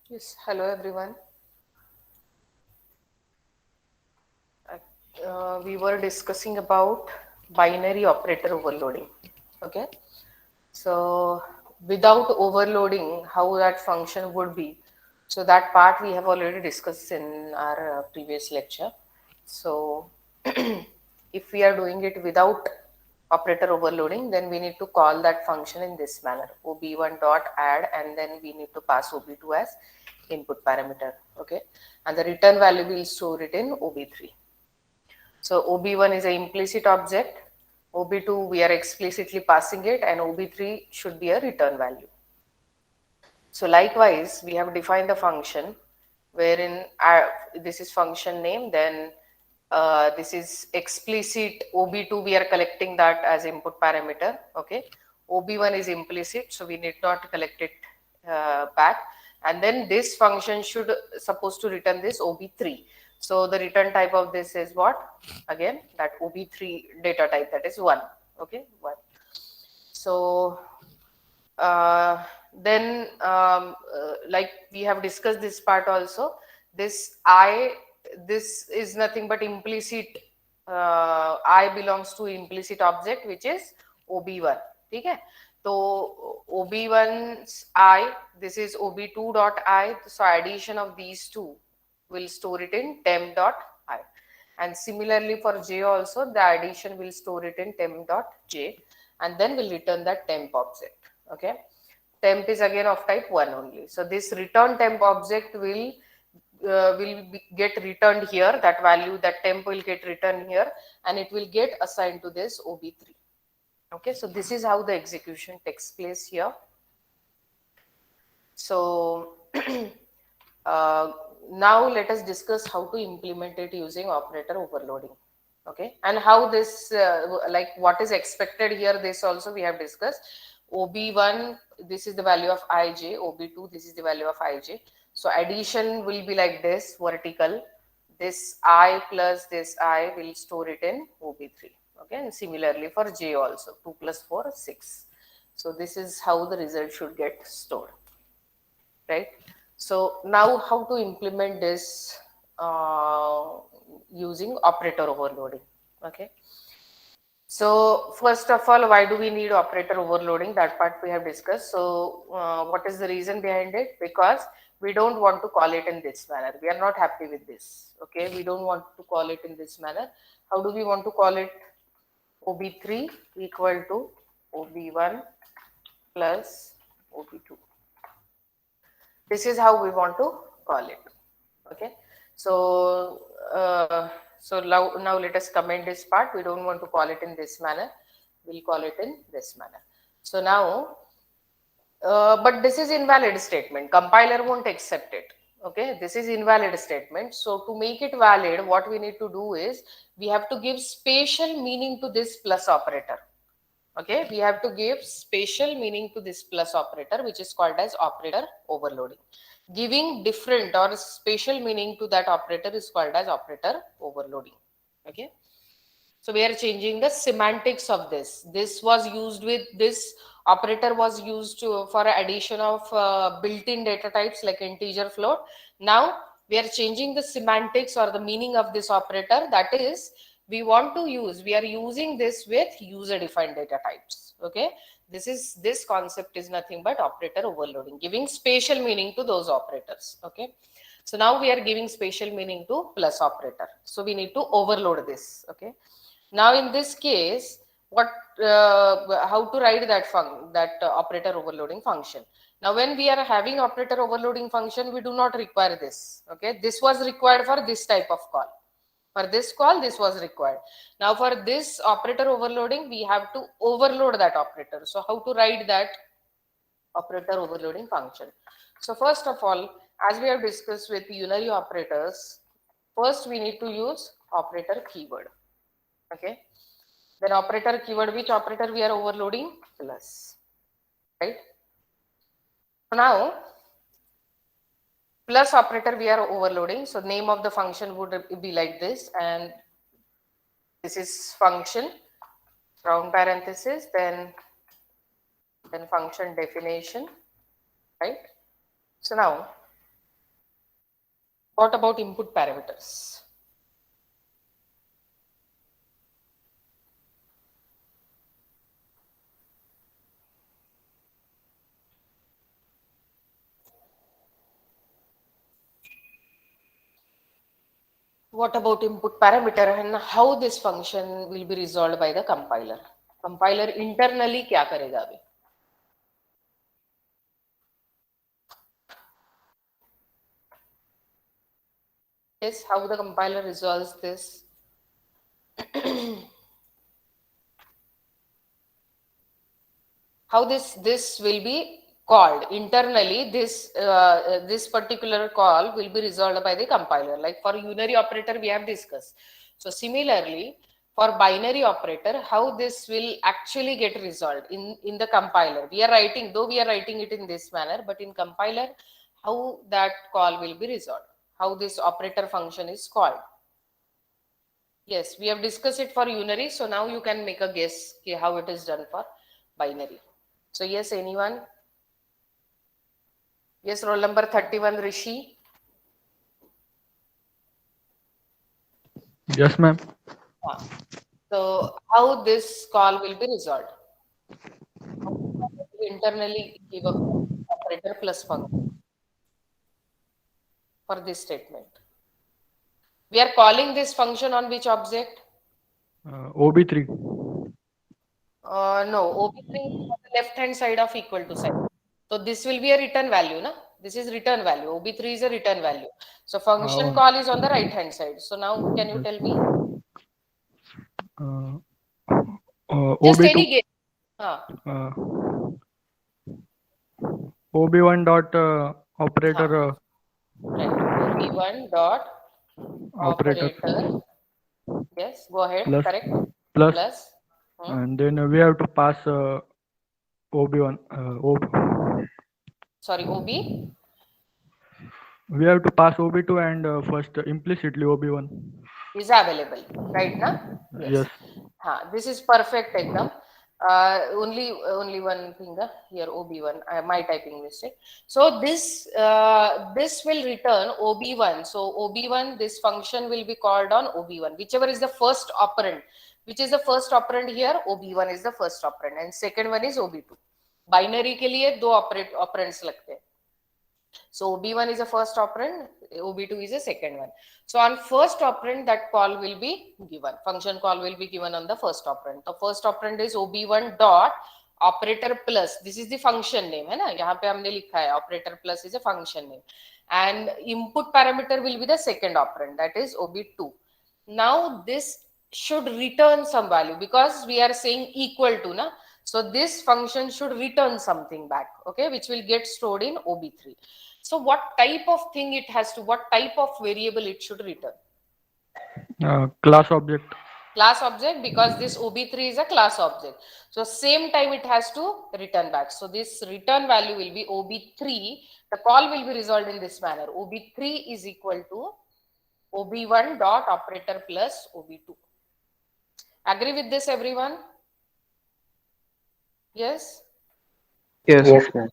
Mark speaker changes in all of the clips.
Speaker 1: Yes, hello everyone. We were discussing about binary operator overloading. Okay, so without overloading, how that function would be. So that part we have already discussed in our previous lecture. So if we are doing it without operator overloading, then we need to call that function in this manner: ob1 dot add, and then we need to pass ob2 as input parameter. Okay, and the return value will store it in ob3. So OB1 is an implicit object, OB2 we are explicitly passing it, and OB3 should be a return value. So likewise, we have defined the function wherein this is function name, then this is explicit OB2, we are collecting that as input parameter. Okay, OB1 is implicit, so we need not collect it back. And then this function should supposed to return this OB3. So the return type of this is what? Again, that OB3 data type, that is 1. Okay, 1. So uh, then like we have discussed this part also, this this is nothing but implicit. I belongs to implicit object which is ob1. Okay, so ob1's I, this is ob2 dot I, so addition of these two will store it in temp dot I, and similarly for j also the addition will store it in temp dot j, and then we'll return that temp object. Okay, temp is again of type 1 only, so this return temp object will get returned here, that value, that temp will get returned here, and it will get assigned to this ob3. Okay, so this is how the execution takes place here. So uh, now let us discuss how to implement it using operator overloading. Okay, and how this like what is expected here, this also we have discussed. ob1, this is the value of ij, ob2, this is the value of ij. So addition will be like this, vertical. This I plus this I will store it in ob3. Okay, and similarly for j also, 2 plus 4 6. So this is how the result should get stored, right? So now how to implement this using operator overloading. Okay, so first of all, why do we need operator overloading? That part we have discussed. So what is the reason behind it? Because we don't want to call it in this manner. We are not happy with this. Okay, we don't want to call it in this manner. How do we want to call it? ob3 equal to ob1 plus ob2. This is how we want to call it. Okay, so now let us comment this part. We don't want to call it in this manner, we'll call it in this manner. So now but this is invalid statement, compiler won't accept it. Okay, this is invalid statement. So to make it valid, what we need to do is we have to give spatial meaning to this plus operator. Okay, we have to give spatial meaning to this plus operator, which is called as operator overloading. Giving different or spatial meaning to that operator is called as operator overloading. Okay, so we are changing the semantics of this. This was used with this operator was used for addition of built-in data types like integer, float. Now we are changing the semantics or the meaning of this operator. That is, we are using this with user-defined data types. Okay, this concept is nothing but operator overloading, giving spatial meaning to those operators. Okay, so now we are giving spatial meaning to plus operator. So we need to overload this. Okay. Now in this case, what how to write that operator overloading function? Now when we are having operator overloading function, we do not require this. Okay, this was required for this type of call. For this call, this was required. Now for this operator overloading, we have to overload that operator. So how to write that operator overloading function? So first of all, as we have discussed with unary operators, first we need to use operator keyword. Okay, then operator keyword, which operator we are overloading? Plus, right? So now plus operator we are overloading. So name of the function would be like this, and this is function, round parenthesis, then function definition, right? So now What about input parameters? What about input parameter and how this function will be resolved by the compiler? Compiler internally क्या करेगा अभी? Yes, how the compiler resolves this? How this will be called internally? This particular call will be resolved by the compiler. Like for unary operator, we have discussed. So similarly, for binary operator, how this will actually get resolved in the compiler? We are writing, though we are writing it in this manner, but in compiler, how that call will be resolved? How this operator function is called? Yes, we have discussed it for unary. So now you can make a guess how it is done for binary. So yes, anyone? Yes, roll number 31, Rishi.
Speaker 2: Yes, ma'am.
Speaker 1: So how this call will be resolved? We internally give a operator plus function for this statement. We are calling this function on which object?
Speaker 2: OB3.
Speaker 1: No, OB3 is on the left hand side of equal to sign. So this will be a return value, na? This is return value. OB3 is a return value. So function
Speaker 2: Oh,
Speaker 1: call is on the right hand side. So now can you
Speaker 2: yes.
Speaker 1: tell me?
Speaker 2: Uh,
Speaker 1: Just
Speaker 2: OB2.
Speaker 1: any guess. Huh.
Speaker 2: Uh, OB1 dot
Speaker 1: Huh.
Speaker 2: operator
Speaker 1: Right. OB1 dot
Speaker 2: operator
Speaker 1: operator. Yes, go ahead.
Speaker 2: plus
Speaker 1: Correct.
Speaker 2: plus,
Speaker 1: Plus. Hmm.
Speaker 2: and then we have to pass OB1.
Speaker 1: Sorry, OB
Speaker 2: We have to pass OB2 and first implicitly OB1.
Speaker 1: is available. Right now?
Speaker 2: Yes.
Speaker 1: Yes. This is perfect ekdam. Only one thing here OB1. My typing mistake. So this will return OB1. So OB1, this function will be called on OB1, whichever is the first operand. Which is the first operand here? OB1 is the first operand, and second one is OB2. Binary के लिए दो operands लगते हैं. So OB1 is the first operand, OB2 is the second one. So on first operand, that call will be given. Function call will be given on the first operand. The first operand is OB1 dot operator plus. This is the function name, है ना? यहाँ पे हमने लिखा है operator plus is a function name, and input parameter will be the second operand, that is OB2. Now this should return some value because we are saying equal to, na? So this function should return something back, okay, which will get stored in OB3. So what type of thing it has to, what type of variable it should return?
Speaker 2: Class object.
Speaker 1: Class object, because this OB3 is a class object. So same time it has to return back. So this return value will be OB3. The call will be resolved in this manner. OB3 is equal to OB1 dot operator plus OB2. Agree with this, everyone? Yes?
Speaker 3: Yes.
Speaker 4: Yes, ma'am.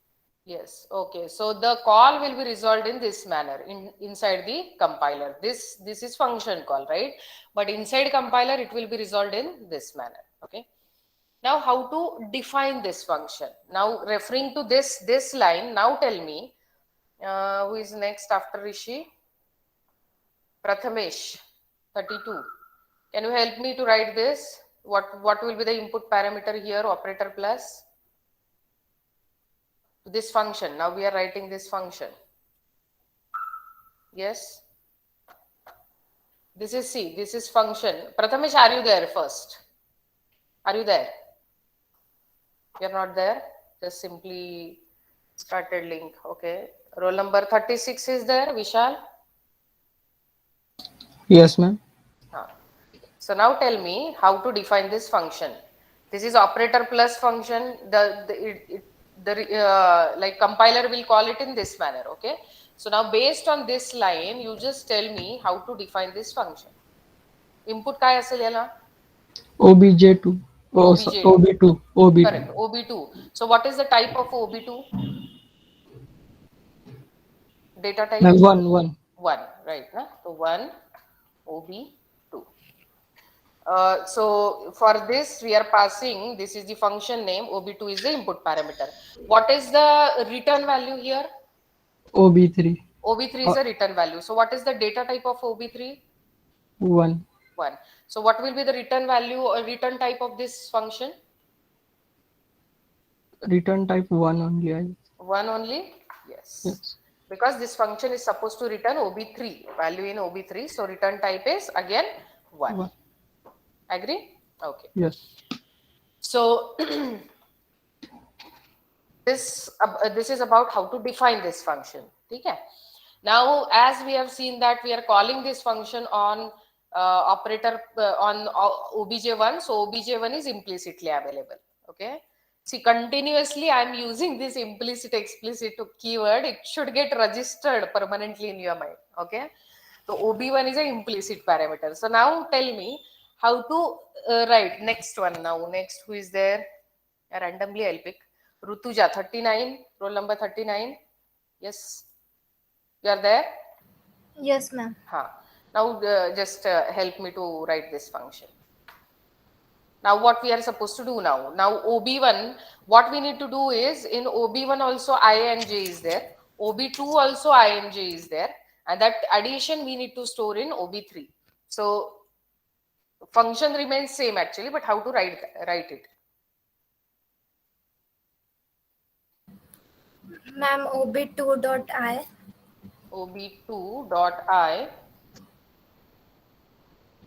Speaker 1: Yes. Okay. So the call will be resolved in this manner inside the compiler. This is function call, right? But inside compiler, it will be resolved in this manner. Okay. Now, how to define this function? Now, referring to this line, now tell me who is next after Rishi? Prathamesh, 32. Can you help me to write this? What will be the input parameter here? Operator plus this function. Now we are writing this function. Yes. This is C. This is function. Prathamesh, are you there first? Are you there? You're not there? Just simply started link. Okay. Roll number 36 is there. Vishal?
Speaker 3: Yes, ma'am.
Speaker 1: So now tell me how to define this function. This is operator plus function. Like compiler will call it in this manner. Okay. So now based on this line, you just tell me how to define this function. Input काय असेल याला?
Speaker 3: OBJ2. Oh, so
Speaker 1: OBJ2.
Speaker 3: OB2. OB2.
Speaker 1: Correct. OB2. So what is the type of OB2? Data type?
Speaker 3: Ma'am, one.
Speaker 1: 1, right? Na? So 1 OB2. So for this we are passing, this is the function name, OB2 is the input parameter. What is the return value here?
Speaker 3: OB3.
Speaker 1: OB3 is a return value. So what is the data type of OB3?
Speaker 3: 1.
Speaker 1: 1. So what will be the return value or return type of this function?
Speaker 3: Return type 1 only.
Speaker 1: 1 only? Yes.
Speaker 3: Yes.
Speaker 1: Because this function is supposed to return OB3, value in OB3. So return type is again 1.
Speaker 3: 1.
Speaker 1: Agree? Okay.
Speaker 3: Yes.
Speaker 1: So this is about how to define this function. Okay. Now, as we have seen that we are calling this function on operator on obj1, so obj1 is implicitly available. Okay. See, continuously I am using this implicit explicit keyword. It should get registered permanently in your mind. Okay. So ob1 is an implicit parameter. So now tell me how to write next one. Now next, who is there? Randomly I'll pick. Rutuja, 39, roll number 39. Yes, you are there?
Speaker 4: Yes, ma'am.
Speaker 1: Now just help me to write this function. Now what we are supposed to do now? Now OB1, what we need to do is in OB1 also I and j is there. OB2 also I and j is there. And that addition we need to store in OB3. So function remains same actually, but how to write it?
Speaker 4: Ma'am, ob2.i
Speaker 1: ob2.i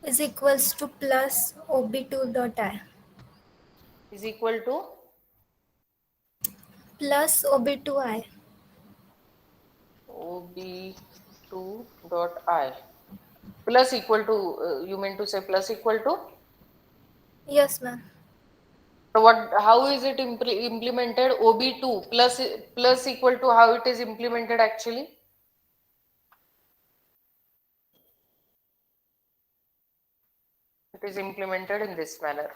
Speaker 4: is equals to plus ob2.i
Speaker 1: is equal to
Speaker 4: plus ob2i.
Speaker 1: ob2.i plus equal to, you mean to say plus equal to?
Speaker 4: Yes, ma'am.
Speaker 1: So what, how is it implemented? ob2 plus equal to, how it is implemented actually? It is implemented in this manner.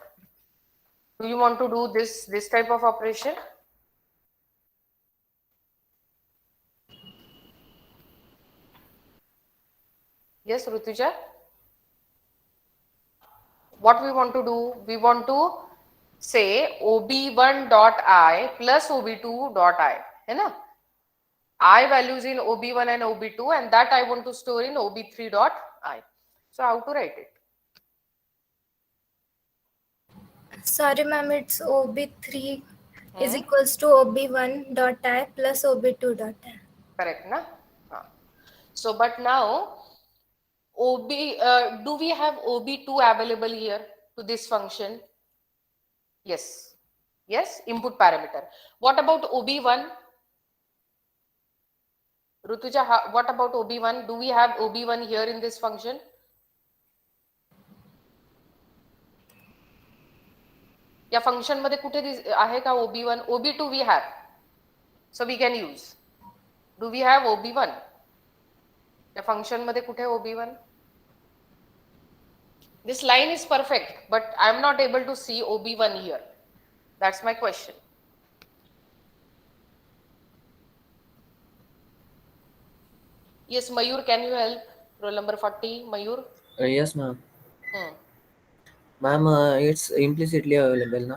Speaker 1: Do you want to do this type of operation? Yes, Rutuja? What we want to do? We want to say ob1.i plus ob2.i. है ना? I values in ob1 and ob2, and that I want to store in ob3.i. So how to write it?
Speaker 4: Sorry, ma'am, it's ob3 is equals to ob1.i plus ob2.i.
Speaker 1: Correct, na? So, but now do we have ob2 available here to this function? Yes. Yes, input parameter. What about ob1? Rutuja, what about ob1? Do we have ob1 here in this function? या function मध्ये कुठे आहे का ob1? ob2 we have, so we can use. Do we have ob1? या function मध्ये कुठे ob1? This line is perfect, but I am not able to see ob1 here. That's my question. Yes, Mayur, can you help? Roll number 40, Mayur.
Speaker 5: Yes, ma'am. Ma'am, it's implicitly available, na?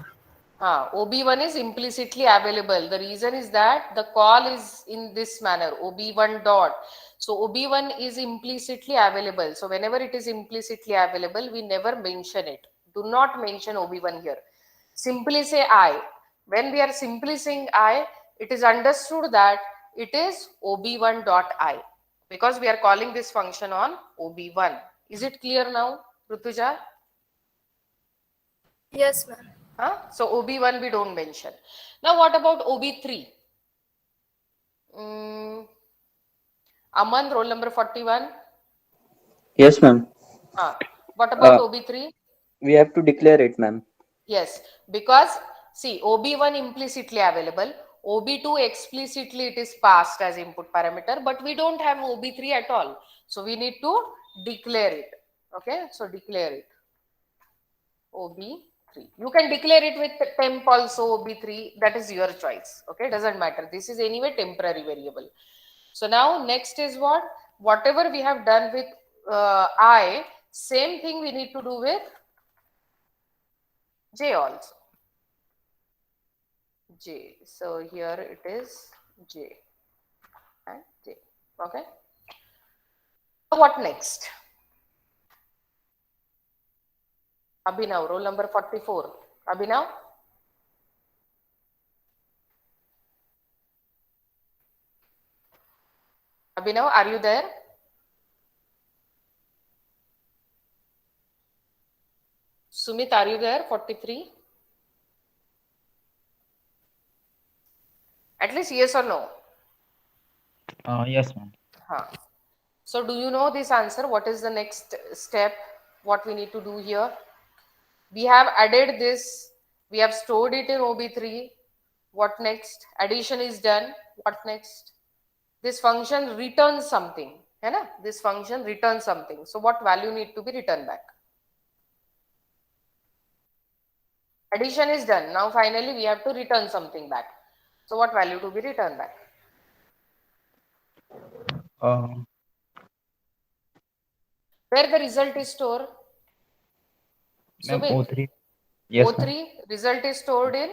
Speaker 1: ob1 is implicitly available. The reason is that the call is in this manner, ob1 dot. So ob1 is implicitly available. So whenever it is implicitly available, we never mention it. Do not mention ob1 here. Simply say I. When we are simply saying I, it is understood that it is ob1 dot I, because we are calling this function on ob1. Is it clear now, Rutuja?
Speaker 4: Yes, ma'am.
Speaker 1: So ob1 we don't mention. Now what about ob3? Aman, roll number 41.
Speaker 6: Yes, ma'am.
Speaker 1: What about ob3?
Speaker 6: We have to declare it, ma'am.
Speaker 1: Yes, because see, ob1 implicitly available, ob2 explicitly it is passed as input parameter, but we don't have ob3 at all. So we need to declare it. Okay, so declare it. ob3. You can declare it with temp also, ob3. That is your choice. Okay, doesn't matter. This is anyway temporary variable. So now next is what? whatever we have done with I, same thing we need to do with J also. J. So here it is J and J. Okay. What next? Abhinav, roll number 44. Abhinav? Abhinav, are you there? Sumit, are you there? 43? At least yes or no?
Speaker 7: Yes, ma'am.
Speaker 1: Huh. So do you know this answer? What is the next step? What we need to do here? We have added this. We have stored it in OB3. What next? Addition is done. What next? This function returns something. है ना? This function returns something. So what value need to be returned back? Addition is done. Now finally we have to return something back. So what value to be returned back?
Speaker 7: Ma'am,
Speaker 1: Where the result is stored? Sumit,
Speaker 7: O3. Yes, ma'am.
Speaker 1: O3 result is stored in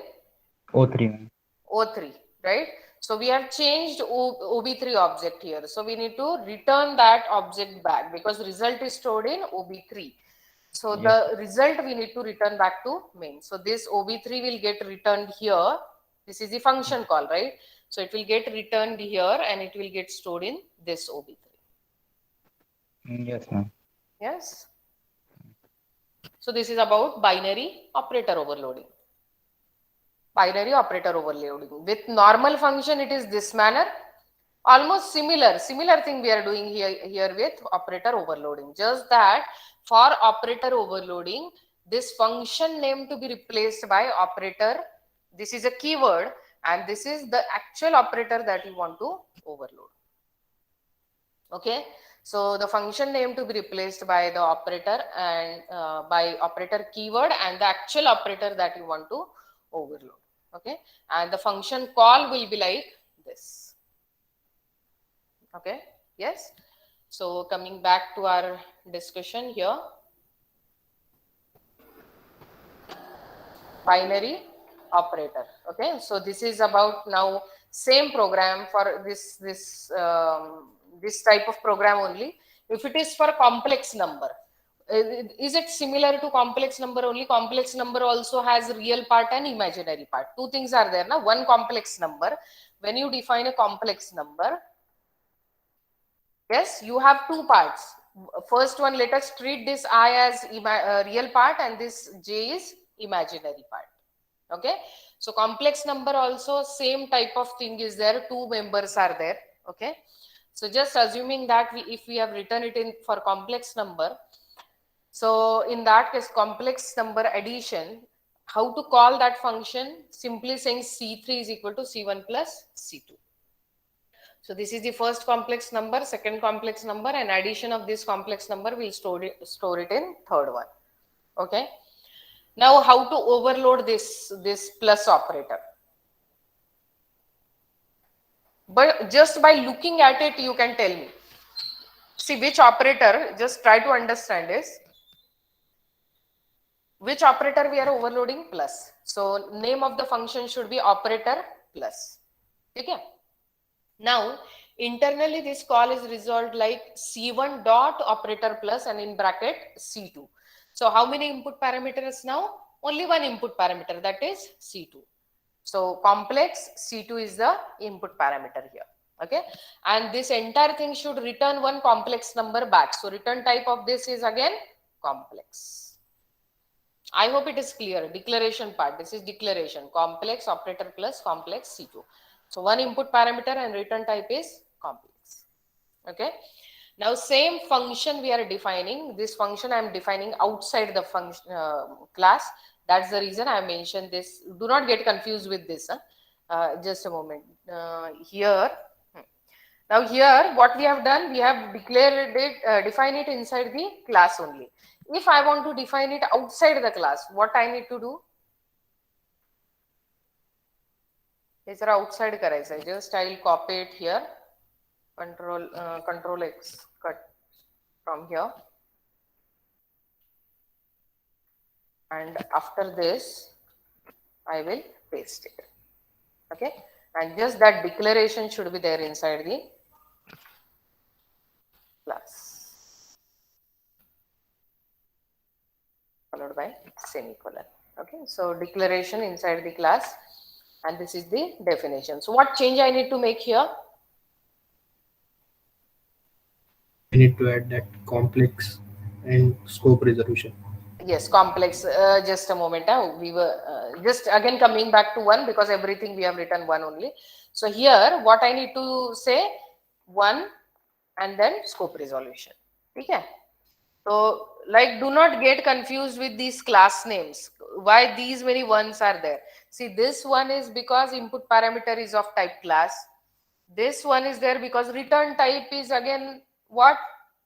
Speaker 7: O3, ma'am.
Speaker 1: O3, right? So we have changed OB3 object here. So we need to return that object back because result is stored in OB3. So
Speaker 7: Yes.
Speaker 1: the result we need to return back to main. So this OB3 will get returned here. This is the function call, right? So it will get returned here and it will get stored in this OB3.
Speaker 7: Yes, ma'am.
Speaker 1: Yes. So this is about binary operator overloading. Binary operator overloading. With normal function, it is this manner. Almost similar thing we are doing here with operator overloading. Just that for operator overloading, this function name to be replaced by operator. This is a keyword and this is the actual operator that you want to overload. Okay. So the function name to be replaced by the operator and by operator keyword and the actual operator that you want to overload. Okay. And the function call will be like this. Okay. Yes. So coming back to our discussion here. Binary operator. Okay. So this is about now same program for this type of program only. If it is for complex number, is it similar to complex number only? Complex number also has real part and imaginary part. Two things are there. Now, one complex number. When you define a complex number, yes, you have two parts. First one, let us treat this I as real part and this J is imaginary part. Okay. So complex number also same type of thing is there. Two members are there. Okay. So just assuming that if we have written it in for complex number, so in that case, complex number addition, how to call that function? Simply saying C3 is equal to C1 plus C2. So this is the first complex number, second complex number, and addition of this complex number will store it in third one. Okay. Now how to overload this plus operator? But just by looking at it, you can tell me. See which operator, just try to understand this. Which operator we are overloading? Plus. So name of the function should be operator plus. Okay. Now internally this call is resolved like C1 dot operator plus and in bracket C2. So how many input parameters now? Only one input parameter, that is C2. So complex C2 is the input parameter here. Okay. And this entire thing should return one complex number back. So return type of this is again complex. I hope it is clear. Declaration part. This is declaration. Complex operator plus complex C2. So one input parameter and return type is complex. Okay. Now same function we are defining. This function I am defining outside the function class. That's the reason I mentioned this. Do not get confused with this. Just a moment. Here. Now here what we have done, we have declared it, define it inside the class only. If I want to define it outside the class, what I need to do? It's outside करायचं. Just I will copy it here control X cut from here, and after this I will paste it. Okay, and just that declaration should be there inside the class, followed by semicolon. Okay, so declaration inside the class, and this is the definition. So what change I need to make here?
Speaker 8: We need to add that complex and scope resolution.
Speaker 1: Yes, complex. Just a moment. We were just again coming back to one because everything we have written one only. So here, what I need to say, one and then scope resolution. Okay. So, like, do not get confused with these class names. Why these many ones are there? See, this one is because input parameter is of type class. This one is there because return type is again what?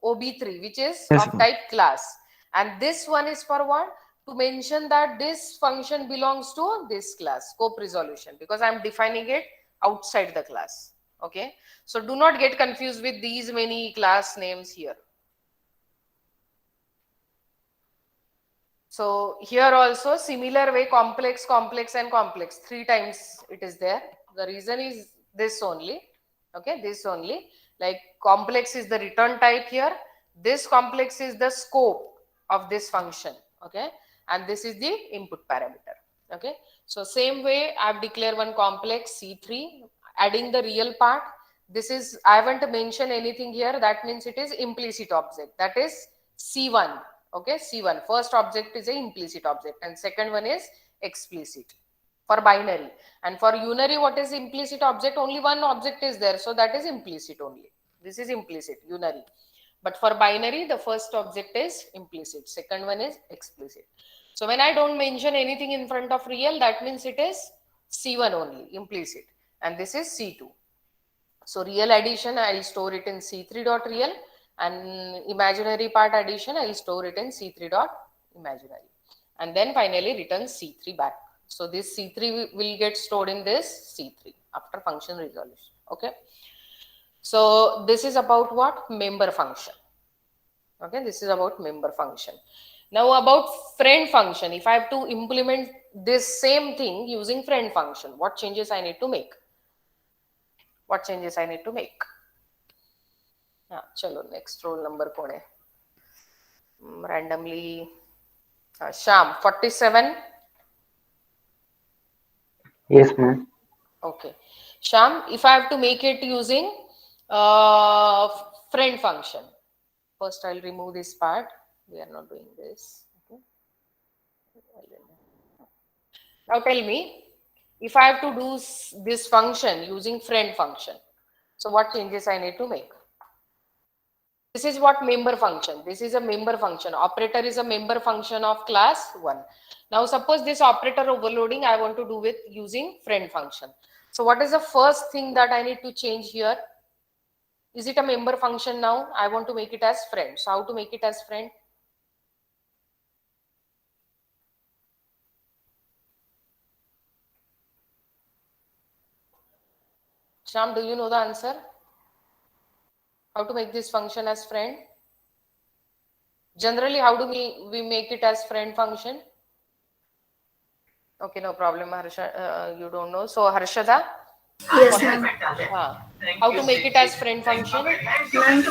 Speaker 1: OB3, which is
Speaker 7: Yes,
Speaker 1: of
Speaker 7: ma'am.
Speaker 1: type class. And this one is for what? To mention that this function belongs to this class, scope resolution, because I'm defining it outside the class. Okay. So do not get confused with these many class names here. So here also similar way, complex, complex and complex, 3 times it is there. The reason is this only. Okay, this only, like complex is the return type here. This complex is the scope of this function. Okay, and this is the input parameter. Okay, so same way I've declared one complex C3, adding the real part. This is, I haven't mentioned anything here. That means it is implicit object. That is C1. Okay, C1, first object is a implicit object and second one is explicit for binary. And for unary, what is implicit object? Only one object is there, so that is implicit only. This is implicit, unary. But for binary, the first object is implicit, second one is explicit. So when I don't mention anything in front of real, that means it is C1 only, implicit, and this is C2. So real addition, I'll store it in C3.real, and imaginary part addition, I'll store it in C3.imaginary. And then finally return C3 back. So this C3 will get stored in this C3 after function resolution. Okay. So this is about what? Member function. Okay, this is about member function. Now about friend function. If I have to implement this same thing using friend function, what changes I need to make? What changes I need to make? Yeah, chalo, next roll number कौन है? Randomly, Sham, 47.
Speaker 6: Yes, ma'am.
Speaker 1: Okay, Sham, if I have to make it using friend function, first I'll remove this part. We are not doing this. Okay. Now tell me, if I have to do this function using friend function, so what changes I need to make? This is what member function. This is a member function. Operator is a member function of class 1. Now suppose this operator overloading I want to do with using friend function. So what is the first thing that I need to change here? Is it a member function now? I want to make it as friend. So how to make it as friend? Sham, do you know the answer? How to make this function as friend? Generally, how do we make it as friend function? Okay, no problem, Harsha. You don't know. So, Harshada?
Speaker 4: Yes, ma'am.
Speaker 1: How to make it as friend function?
Speaker 4: Ma'am,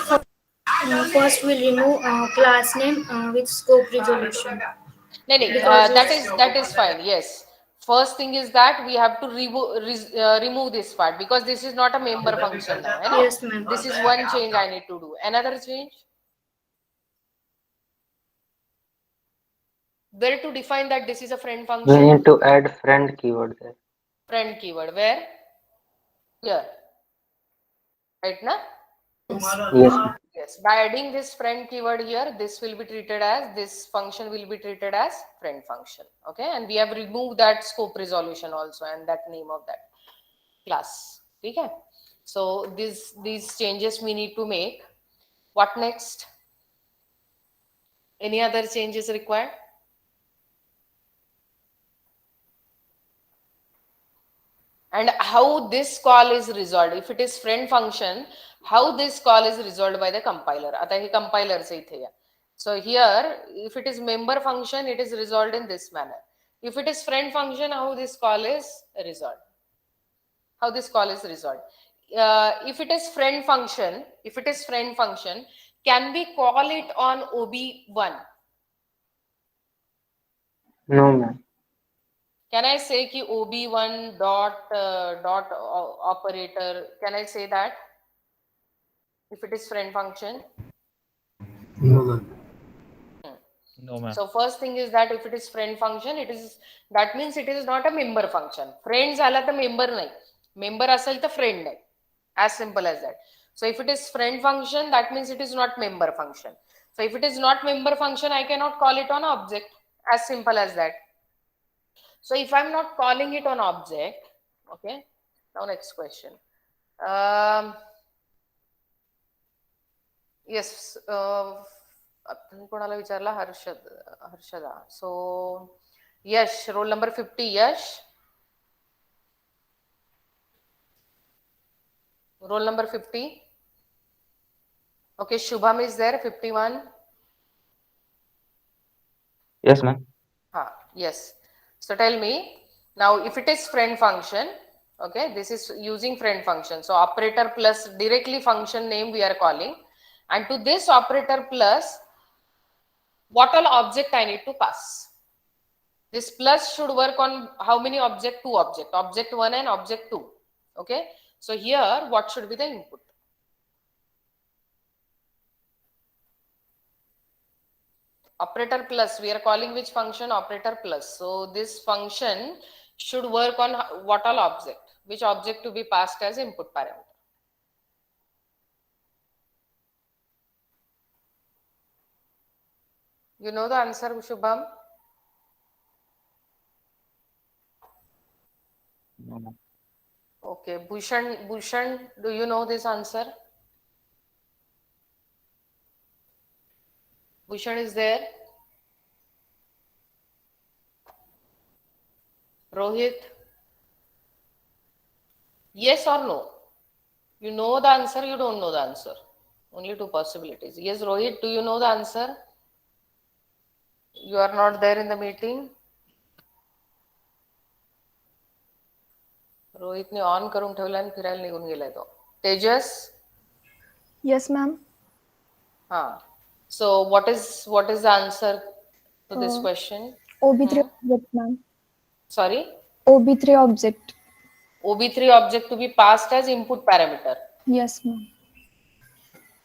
Speaker 4: first we'll remove class name with scope resolution.
Speaker 1: No, no, that is fine. Yes. First thing is that we have to remove this part because this is not a member function now. Right?
Speaker 4: Yes, ma'am.
Speaker 1: This is one change I need to do. Another change? Where to define that this is a friend
Speaker 6: We
Speaker 1: function?
Speaker 6: need to add friend keyword there.
Speaker 1: Friend keyword. Where? Here. Right now?
Speaker 6: Yes, ma'am.
Speaker 1: Yes. By adding this friend keyword here, this will be treated as, this function will be treated as friend function. Okay. And we have removed that scope resolution also and that name of that class. Okay. So these changes we need to make. What next? Any other changes required? And how this call is resolved, if it is friend function, how this call is resolved by the compiler. आता हे compiler से इथे या. So here, if it is member function, it is resolved in this manner. If it is friend function, how this call is resolved? How this call is resolved? If it is friend function, can we call it on OB1?
Speaker 6: No, ma'am.
Speaker 1: Can I say ki OB1 dot operator? Can I say that? If it is friend function?
Speaker 8: No, ma'am.
Speaker 7: No, ma'am.
Speaker 1: So first thing is that if it is friend function, that means it is not a member function. Friend झाला तर member नाही. Member असेल तर friend नाही. As simple as that. So if it is friend function, that means it is not member function. So if it is not member function, I cannot call it on object. As simple as that. So if I'm not calling it on object, okay. Now next question. Yes. कोणाला विचारला Harshada. So Yash, roll number 50. Yash. Roll number 50. Okay, Shubham is there. 51.
Speaker 6: Yes, ma'am.
Speaker 1: Yes. So tell me now, if it is friend function, okay, this is using friend function. So operator plus directly function name we are calling, and to this operator plus what all object I need to pass. This plus should work on how many object? 2 object. Object 1 and object 2. Okay. So here what should be the input? Operator plus, we are calling which function? Operator plus. So this function should work on what all object? Which object to be passed as input parameter? You know the answer, Shubham?
Speaker 7: No, ma'am.
Speaker 1: Okay, Bhushan, do you know this answer? Bhushan is there? Rohit? Yes or no? You know the answer, you don't know the answer. Only 2 possibilities. Yes, Rohit, do you know the answer? You are not there in the meeting? रोहितने on करून ठेवला आणि फिरायला निघून गेलाय तो. तेजस?
Speaker 9: Yes, ma'am.
Speaker 1: So what is the answer to this question?
Speaker 9: OB3 object, ma'am.
Speaker 1: Sorry?
Speaker 9: OB3 object.
Speaker 1: OB3 object to be passed as input parameter.
Speaker 9: Yes, ma'am.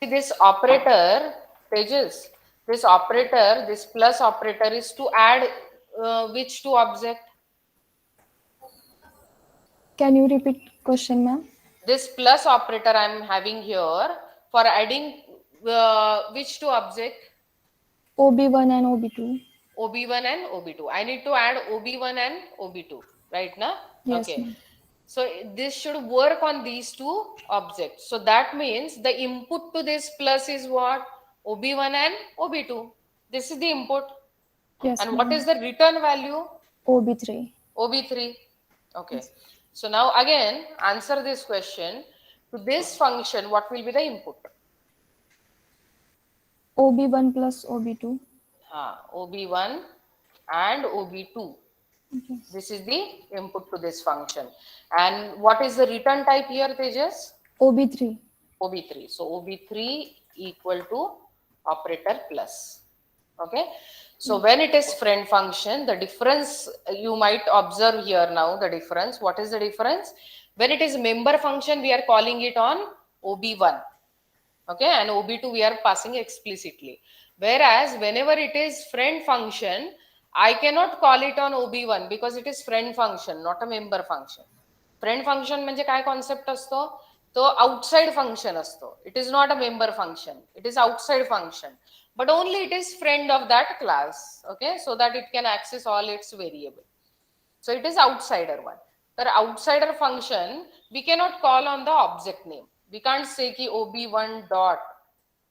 Speaker 1: This operator, Tejas, this plus operator is to add which 2 object?
Speaker 9: Can you repeat question, ma'am?
Speaker 1: This plus operator I am having here for adding which 2 object?
Speaker 9: OB1 and OB2.
Speaker 1: OB1 and OB2. I need to add OB1 and OB2, right now?
Speaker 9: Yes,
Speaker 1: Okay.
Speaker 9: ma'am.
Speaker 1: So this should work on these 2 objects. So that means the input to this plus is what? OB1 and OB2. This is the input.
Speaker 9: Yes,
Speaker 1: And what
Speaker 9: ma'am.
Speaker 1: is the return value?
Speaker 9: OB3.
Speaker 1: OB3. Okay. So now again, answer this question. To this function, what will be the input?
Speaker 9: OB1 plus OB2.
Speaker 1: OB1 and OB2.
Speaker 9: Okay.
Speaker 1: This is the input to this function. And what is the return type here, Tejas?
Speaker 9: OB3.
Speaker 1: OB3. So OB3 equal to operator plus. Okay. So when it is friend function, the difference you might observe here now, the difference. What is the difference? When it is member function, we are calling it on OB1. Okay. And OB2 we are passing explicitly. Whereas whenever it is friend function, I cannot call it on OB1 because it is friend function, not a member function. Friend function म्हणजे काय concept असतो? तो outside function असतो. It is not a member function. It is outside function. But only it is friend of that class. Okay, so that it can access all its variable. So it is outsider one. The outsider function we cannot call on the object name. We can't say ki OB1 dot.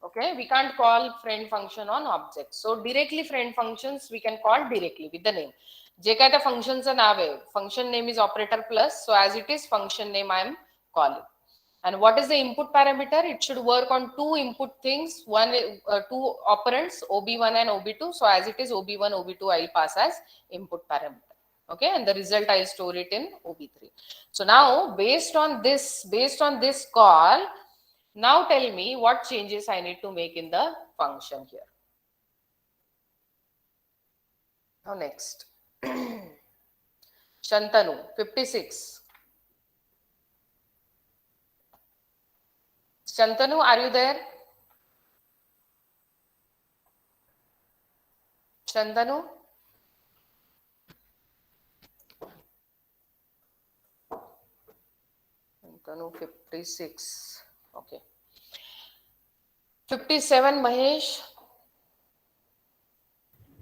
Speaker 1: Okay, we can't call friend function on object. So directly friend functions we can call directly with the name. जे काय त्या फंक्शनचं नाव आहे, function name is operator plus, so as it is function name I am calling. And what is the input parameter? It should work on two input things, two operands, OB1 and OB2. So as it is OB1, OB2, I'll pass as input parameter. Okay, and the result I'll store it in OB3. So now based on this call, now tell me what changes I need to make in the function here. Now next, Shantanu, 56. Shantanu, are you there? Shantanu? Shantanu, 56. Okay. 57, Mahesh.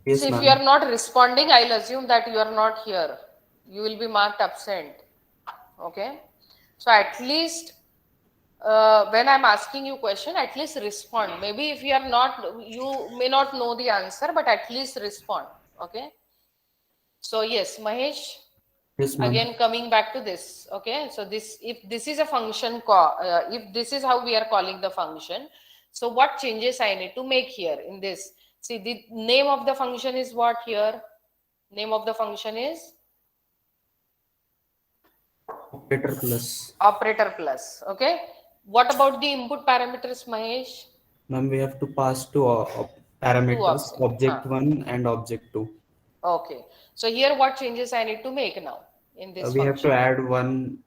Speaker 5: Yes,
Speaker 1: So if
Speaker 5: ma'am.
Speaker 1: you are not responding, I'll assume that you are not here. You will be marked absent. Okay. So at least when I'm asking you question, at least respond. Maybe if you are not, you may not know the answer, but at least respond. Okay. So yes, Mahesh,
Speaker 5: Yes, ma'am.
Speaker 1: again coming back to this. Okay. So this, if this is a function call, if this is how we are calling the function, so what changes I need to make here in this? See, the name of the function is what here? Name of the function is
Speaker 5: Operator plus.
Speaker 1: operator plus. Okay. What about the input parameters, Mahesh?
Speaker 5: Ma'am, we have to pass two parameters, object 1 and object 2.
Speaker 1: Okay. So here what changes I need to make now in this
Speaker 5: We have to
Speaker 1: function?
Speaker 5: add one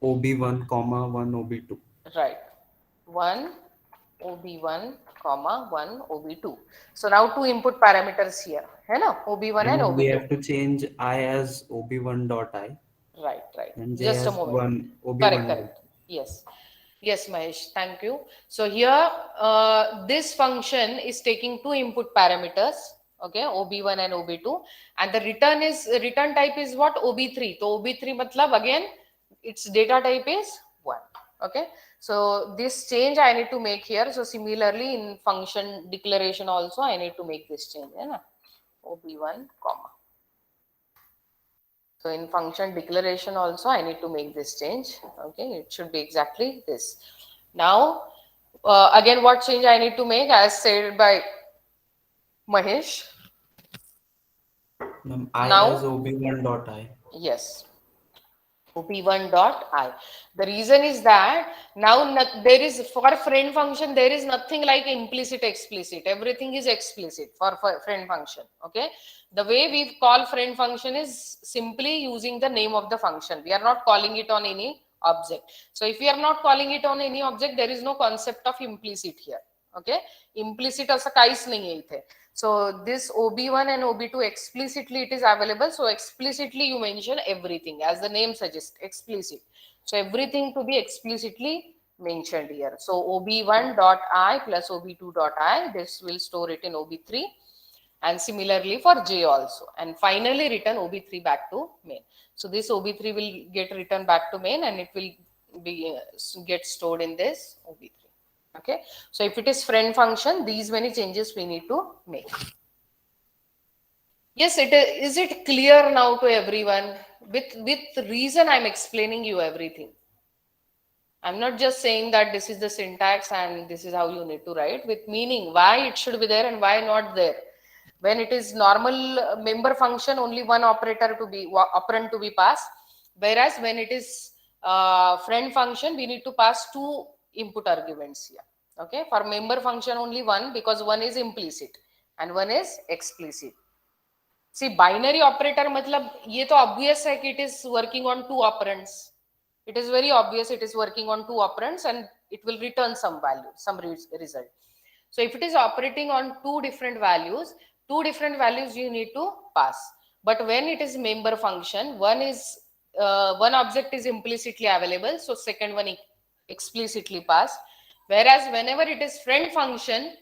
Speaker 5: OB1, comma, one OB2.
Speaker 1: Right. 1 OB1, comma 1 OB2. So now two input parameters here. है ना? OB1 and
Speaker 5: And we
Speaker 1: OB2.
Speaker 5: have to change I as OB1 dot I.
Speaker 1: Right, right.
Speaker 5: And J
Speaker 1: Just a
Speaker 5: as
Speaker 1: moment.
Speaker 5: one OB1
Speaker 1: Correct,
Speaker 5: dot.
Speaker 1: correct. Yes. Yes, Mahesh. Thank you. So here, this function is taking two input parameters. Okay, OB1 and OB2, and the return type is what? OB3. So OB3 matlab again, its data type is 1. Okay, so this change I need to make here. So similarly in function declaration also I need to make this change. Yeah, OB1, comma. So in function declaration also I need to make this change. Okay, it should be exactly this. Now again what change I need to make as said by Mahesh?
Speaker 5: I
Speaker 1: Now,
Speaker 5: as OB1 dot I.
Speaker 1: yes. OP1 dot I. The reason is that now there is, for friend function, there is nothing like implicit explicit. Everything is explicit for friend function. Okay. The way we call friend function is simply using the name of the function. We are not calling it on any object. So if we are not calling it on any object, there is no concept of implicit here. Okay. Implicit असं काहीच नाही आहे इथे. So this OB1 and OB2 explicitly it is available. So explicitly you mention everything as the name suggests, explicit. So everything to be explicitly mentioned here. So OB1 dot I plus OB2 dot I, this will store it in OB3, and similarly for J also. And finally return OB3 back to main. So this OB3 will get returned back to main and it will be get stored in this OB3. Okay, so if it is friend function, these many changes we need to make. Yes, is it clear now to everyone? With reason I'm explaining you everything. I'm not just saying that this is the syntax and this is how you need to write, with meaning why it should be there and why not there. When it is normal member function, only one operand to be passed, whereas when it is friend function, we need to pass two input arguments here. Okay, for member function only one, because one is implicit and one is explicit. See, binary operator matlab ye to obvious hai ki it is working on two operands. It is very obvious it is working on two operands and it will return some value, some result. So if it is operating on two different values you need to pass. But when it is member function, one object is implicitly available, so second one explicitly pass. Whereas whenever it is friend function,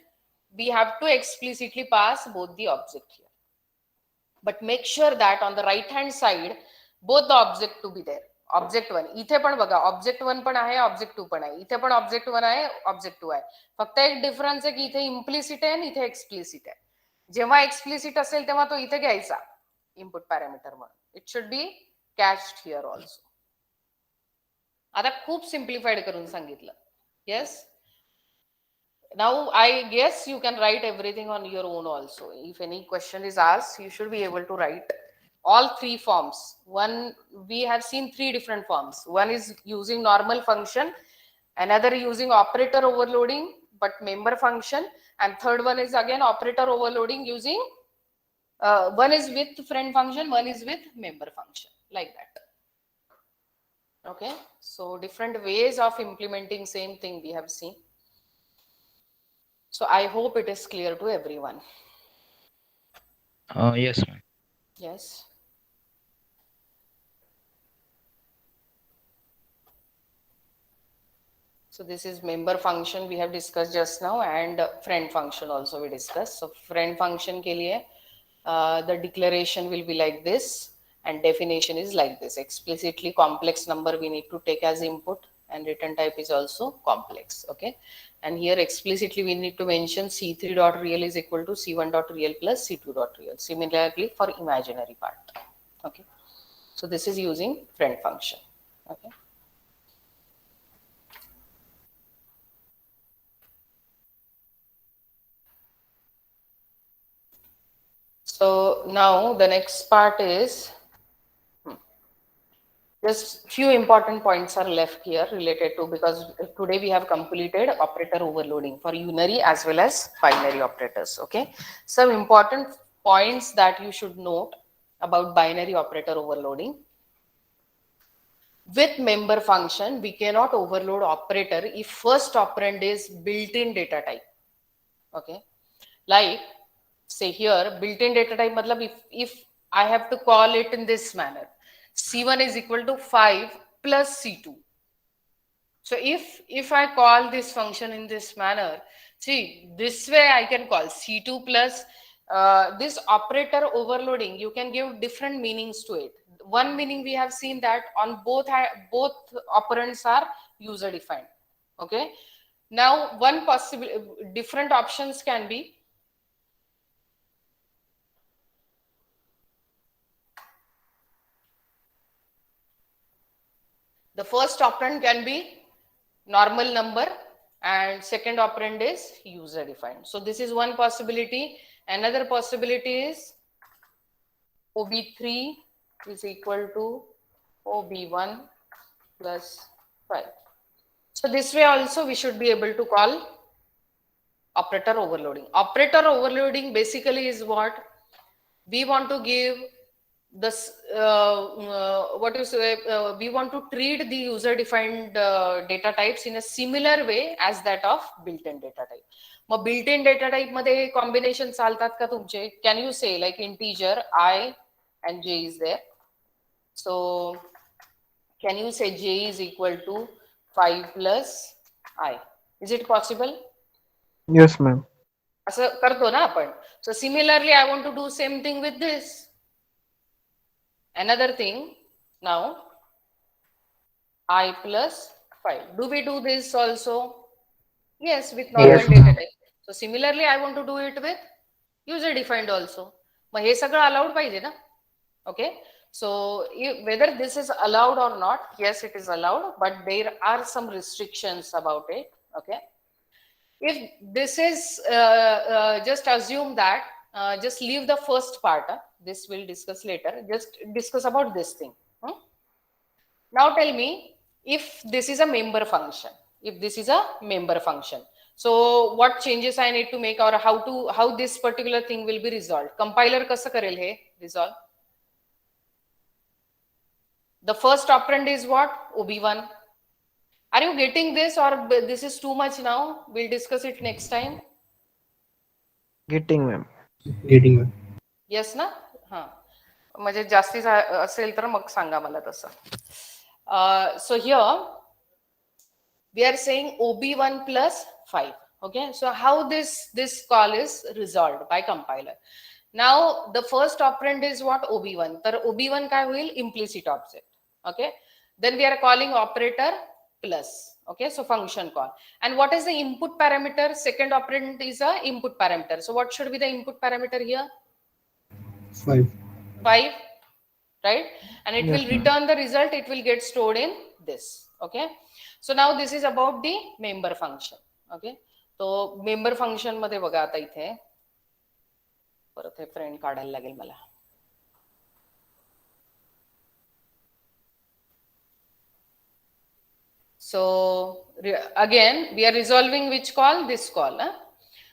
Speaker 1: we have to explicitly pass both the object here. But make sure that on the right hand side, both the object to be there. Object 1. इथे पण बघा, object 1 पण आहे, object 2 पण आहे. इथे पण object 1 आहे, object 2 आहे. फक्त एक डिफरन्स आहे की इथे implicit आहे आणि इथे explicit आहे. जेव्हा explicit असेल तेव्हा तो इथे घ्यायचा. इनपुट पॅरामीटर म्हणून. It should be catched here also. आता खूप सिम्प्लिफाईड करून सांगितलं. Yes. Now I guess you can write everything on your own also. If any question is asked, you should be able to write all three forms. One, we have seen three different forms. One is using normal function, another using operator overloading but member function, and third one is again operator overloading using one is with friend function, one is with member function, like that. Okay, so different ways of implementing same thing we have seen. So I hope it is clear to everyone.
Speaker 7: Yes, ma'am.
Speaker 1: Yes. So this is member function we have discussed just now, and friend function also we discussed. So friend function ke liye, the declaration will be like this and definition is like this. Explicitly complex number we need to take as input, and return type is also complex. Okay. And here explicitly we need to mention C3 dot real is equal to C1 dot real plus C2 dot real. Similarly for imaginary part. Okay. So this is using friend function. Okay. So now the next part is just few important points are left here related to, because today we have completed operator overloading for unary as well as binary operators. Okay, some important points that you should note about binary operator overloading. With member function, we cannot overload operator if first operand is built-in data type. Okay, like say here built-in data type matlab if I have to call it in this manner, C1 is equal to 5 plus C2. So if I call this function in this manner, see this way I can call C2 plus this operator overloading, you can give different meanings to it. One meaning we have seen that on both operands are user defined. Okay. Now one possible different options can be the first operand can be normal number and second operand is user defined. So this is one possibility. Another possibility is OB3 is equal to OB1 plus 5. So this way also we should be able to call operator overloading. Operator overloading basically is what we want to give this what you say, we want to treat the user defined data types in a similar way as that of built-in data type. Mug built-in data type मध्ये combination चालतात का तुमचे? Can you say like integer I and j is there? So can you say j is equal to 5 plus I? Is it possible?
Speaker 6: Yes, ma'am.
Speaker 1: असं करतो ना आपण. So similarly I want to do same thing with this. Another thing, now I plus 5. Do we do this also? Yes, with normal
Speaker 6: Yes,
Speaker 1: data
Speaker 6: ma'am.
Speaker 1: type. So similarly, I want to do it with user defined also. मग हे सगळं allowed पाहिजे ना? Okay. So whether this is allowed or not, yes, it is allowed, but there are some restrictions about it. Okay. If this is just assume that just leave the first part. This we'll discuss later. Just discuss about this thing. Now tell me if this is a member function. If this is a member function, so what changes I need to make, or how this particular thing will be resolved? Compiler कसं करेल हे resolve? The first operand is what? OB1. Are you getting this, or this is too much now? We'll discuss it next time.
Speaker 6: Getting, ma'am.
Speaker 8: Getting one.
Speaker 1: Yes ना? हां, म्हणजे जास्ती असेल तर मग सांगा मला तसं. So here we are saying OB1 plus 5. Okay, so how this call is resolved by compiler? Now the first operand is what? OB1. तर OB1 काय होईल? Implicit object. Okay, then we are calling operator plus. Okay, so function call. And what is the input parameter? Second operand is a input parameter. So what should be the input parameter here?
Speaker 8: 5.
Speaker 1: 5, right? And it
Speaker 6: Yes,
Speaker 1: will
Speaker 6: ma'am.
Speaker 1: return the result, it will get stored in this. Okay, so now this is about the member function. Okay, so member function मध्ये बघा आता इथे परत हे friend काढायला लागेल मला. So again we are resolving which call? This call. Huh?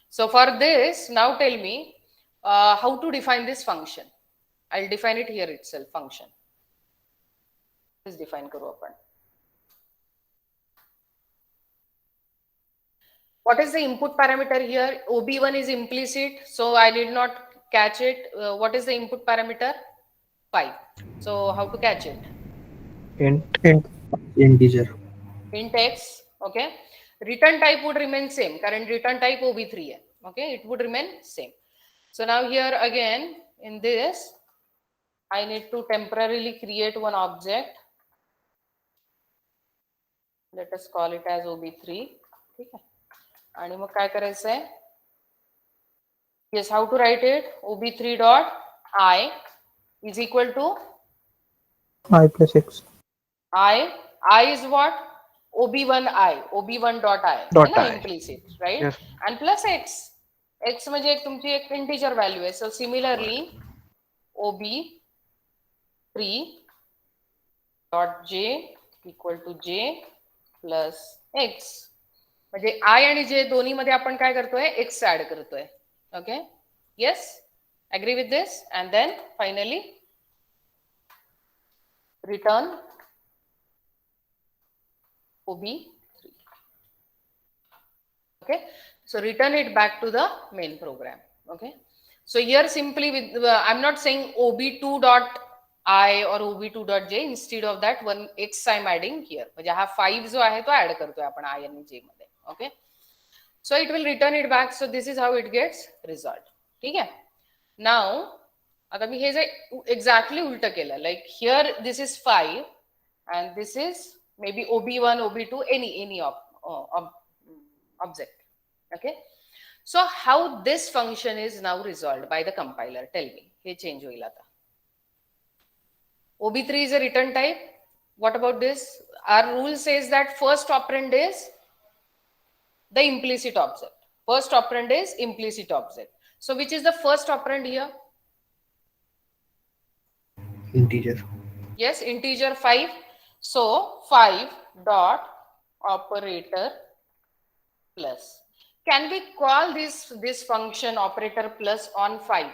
Speaker 1: So for this, now tell me how to define this function. I'll define it here itself, function. Let's define करू आपण. What is the input parameter here? OB1 is implicit, so I did not catch it. What is the input parameter? 5. So how to catch it?
Speaker 6: Int.
Speaker 8: Integer.
Speaker 1: Int x. Okay. Return type would remain same. Current return type OB3 hai. Okay, it would remain same. So now here again in this, I need to temporarily create one object. Let us call it as OB3. ठीक है. आणि मग काय करायचं आहे? Yes, how to write it? OB3 dot I is equal to
Speaker 6: I plus X.
Speaker 1: I is what? OB1 dot I.
Speaker 6: Dot
Speaker 1: है ना,
Speaker 6: I.
Speaker 1: implicit, right?
Speaker 6: Yes.
Speaker 1: And plus X. X म्हणजे एक तुमची एक integer value आहे. So similarly, OB3 dot J equal to J plus X. म्हणजे I आणि J दोन्ही मध्ये आपण काय करतोय? X ऍड करतोय. Okay? Yes? Agree with this? And then finally return OB3. Okay, so return it back to the main program. Okay, so here simply with I'm not saying OB2 dot I or OB2 dot J. Instead of that, one X I'm adding here. म्हणजे हा 5 जो आहे तो add करतोय आपण I आणि J मध्ये. Okay, so it will return it back. So this is how it gets resolved. ठीक आहे. Now आता मी हे जे एक्झॅक्टली उलट केलं, like here this is 5 and this is maybe OB1, OB2, any object. Okay, so how this function is now resolved by the compiler? Tell me. Hey change होईल आता. OB3 is a return type. What about this? Our rule says that first operand is the implicit object. First operand is implicit object. So which is the first operand here?
Speaker 8: Integer.
Speaker 1: Yes, integer 5. So 5 dot operator plus. Can we call this function operator plus on 5?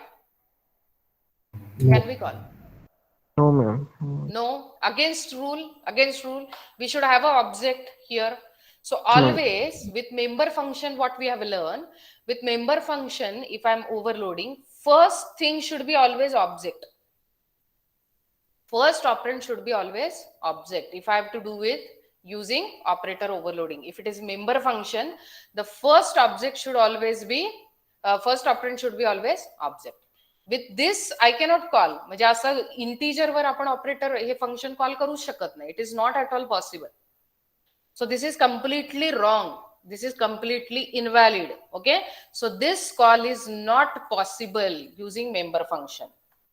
Speaker 1: Can we call?
Speaker 6: No, ma'am.
Speaker 1: No. Against rule, we should have an object here. So always with member function, what we have learned, with member function, if I'm overloading, first thing should be always object. First operand should be always object. If I have to do with using operator overloading, if it is member function, the first object should always be first operand should be always object. With this I cannot call. म्हणजे असं integer वर आपण operator हे function call करू शकत नाही. It is not at all possible. So this is completely wrong. This is completely invalid. Okay. So this call is not possible using member function.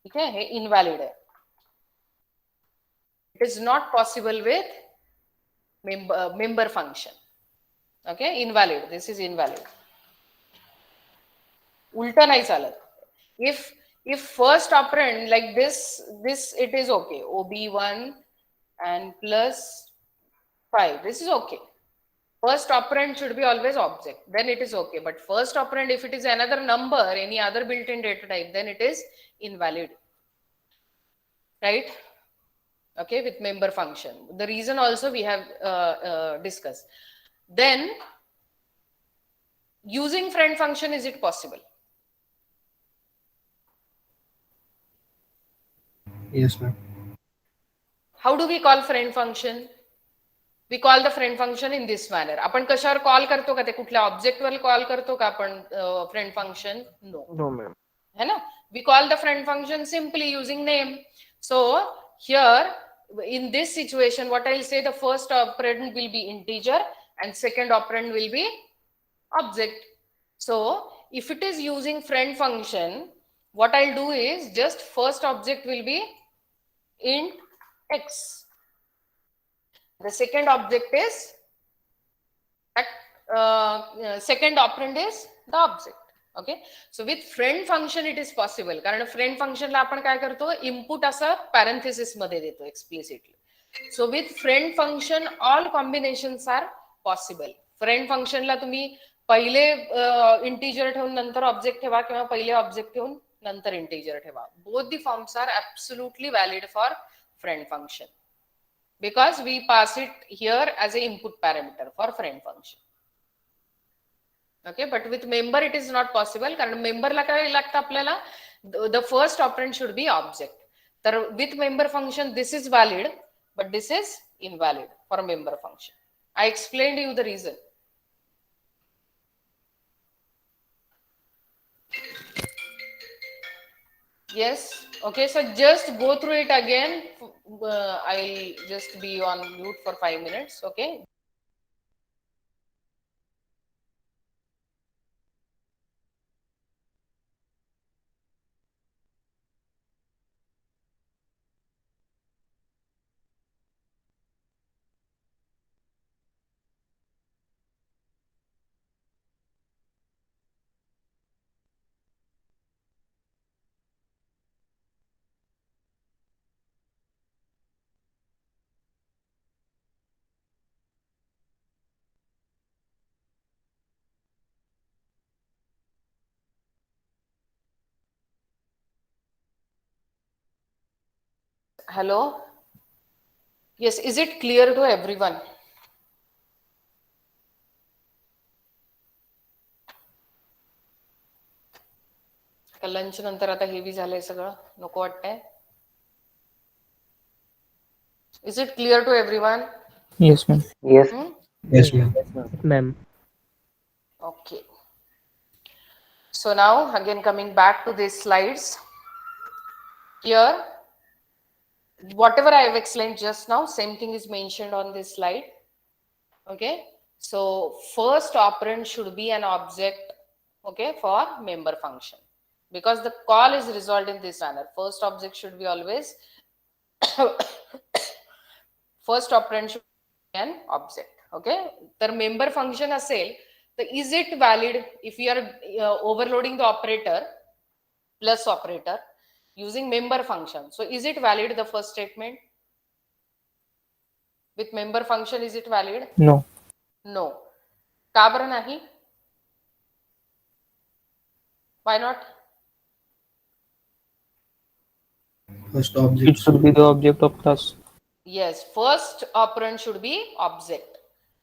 Speaker 1: Okay, hey invalid है. It is not possible with member function. Okay, invalid. This is invalid. Ulta nahi chalat. If first operand like this it is okay. OB1 and plus 5. This is okay. First operand should be always object. Then it is okay. But first operand, if it is another number, any other built-in data type, then it is invalid. Right? Okay, with member function. The reason also we have discussed. Then using friend function, is it possible?
Speaker 8: Yes, ma'am.
Speaker 1: How do we call friend function? We call the friend function in this manner. आपण कशावर call करतो का ते कुठल्या object वर call करतो का आपण friend function? No.
Speaker 6: No, ma'am.
Speaker 1: है ना? We call the friend function simply using name. So here in this situation, what I'll say, the first operand will be integer and second operand will be object. So if it is using friend function, what I'll do is just first object will be int x. The second object is second operand is the object. Okay, so with friend function it is possible, कारण friend function ला आपण काय करतो, input असं parenthesis मध्ये देतो explicitly. So with friend function all combinations are possible. Friend function ला तुम्ही पहिले integer ठेवून नंतर ऑब्जेक्ट ठेवा किंवा पहिले ऑब्जेक्ट ठेवून नंतर इंटीजर ठेवा. Both the forms are absolutely valid for friend function because we pass it here as a input parameter for friend function. Okay, but with member it is not possible कारण member ला काय लागतं आपल्याला, the first operand should be object. तर with member function this is valid but this is invalid for member function. I explained you the reason. Yes, okay, so just go through it again. I'll just be on mute for 5 minutes. Okay. Hello. Yes, is it clear to everyone? Lunch नंतर आता heavy झालंय सगळं, नको वाटतंय. Is it clear to everyone?
Speaker 6: Yes, ma'am.
Speaker 7: Yes.
Speaker 8: Yes, ma'am.
Speaker 6: Ma'am.
Speaker 1: Okay. So now again coming back to these slides. Here, whatever I have explained just now, same thing is mentioned on this slide. Okay. So first operand should be an object, okay, for member function. Because the call is resolved in this manner. First object should be always first operand should be an object. Okay, तर member function असेल तर is it valid if you are overloading the operator plus operator using member function? So is it valid, the first statement? With member function is it valid?
Speaker 6: No.
Speaker 1: No. का बरं नाही? Why not?
Speaker 8: First object
Speaker 6: It should be the object of class.
Speaker 1: Yes, first operand should be object.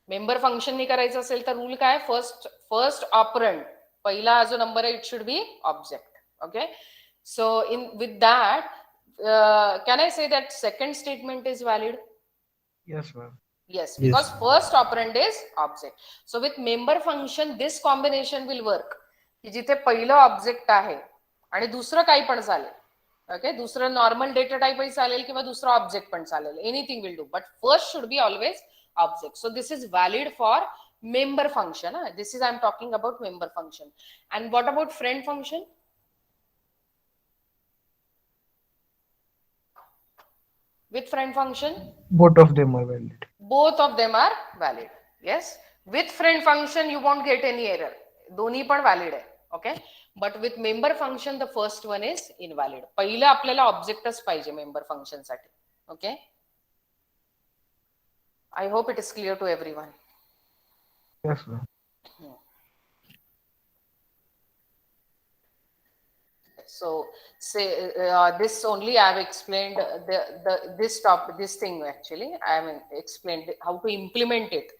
Speaker 1: Member function नी करायचं असेल तर rule काय, first operand पहिला जो number आहे it should be object. Okay, so in with that can I say that second statement is valid?
Speaker 2: Yes, ma'am.
Speaker 1: Yes, because
Speaker 8: Yes.
Speaker 1: first operand is object. So with member function this combination will work की जिथे पहिलं object आहे आणि दुसरं काही पण चालेल. Okay, दुसरं नॉर्मल डेटा टाइपही चालेल किंवा दुसरं ऑब्जेक्ट पण चालेल, anything will do, but first should be always object. So this is valid for member function. This is I'm talking about member function. And what about friend function? With friend function,
Speaker 2: Both of them are valid.
Speaker 1: both of them are valid. Yes, with friend function you won't get any error, दोन्ही पण valid आहे. Okay, but with member function the first one is invalid. पहिलं आपल्याला ऑब्जेक्टच पाहिजे member function साठी. Okay, I hope it is clear to everyone.
Speaker 2: Yes, ma'am.
Speaker 1: So say this only I have explained this thing actually. I have explained how to implement it.